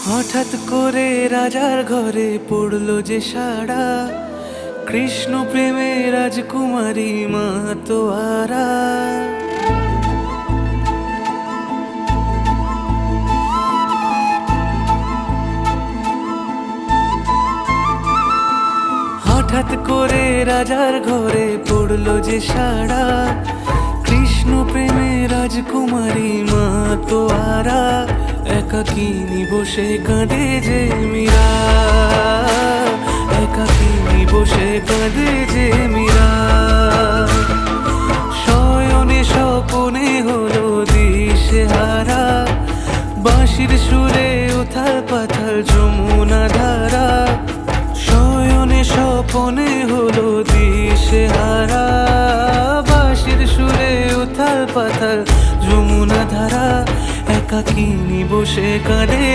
হঠাৎ করে রাজার ঘরে পড়লো যে সাড়া, কৃষ্ণ প্রেমে রাজকুমারী মাতোয়ারা। হঠাৎ করে রাজার ঘরে পড়লো যে সাড়া, কৃষ্ণ প্রেমে রাজকুমারী মাতোয়ারা। একাকিনী বসে কাঁদে যে মীরা, একাকিনী বসে কাঁদে যে মীরা। শয়নে স্বপনে হলো দিশেহারা, বাঁশির সুরে উথাল পাথাল যমুনা ধারা। শয়নে স্বপনে হলো দিশেহারা, বাঁশির সুরে উথাল পাথাল যমুনা ধারা। একাকিনী বসে কাঁদে।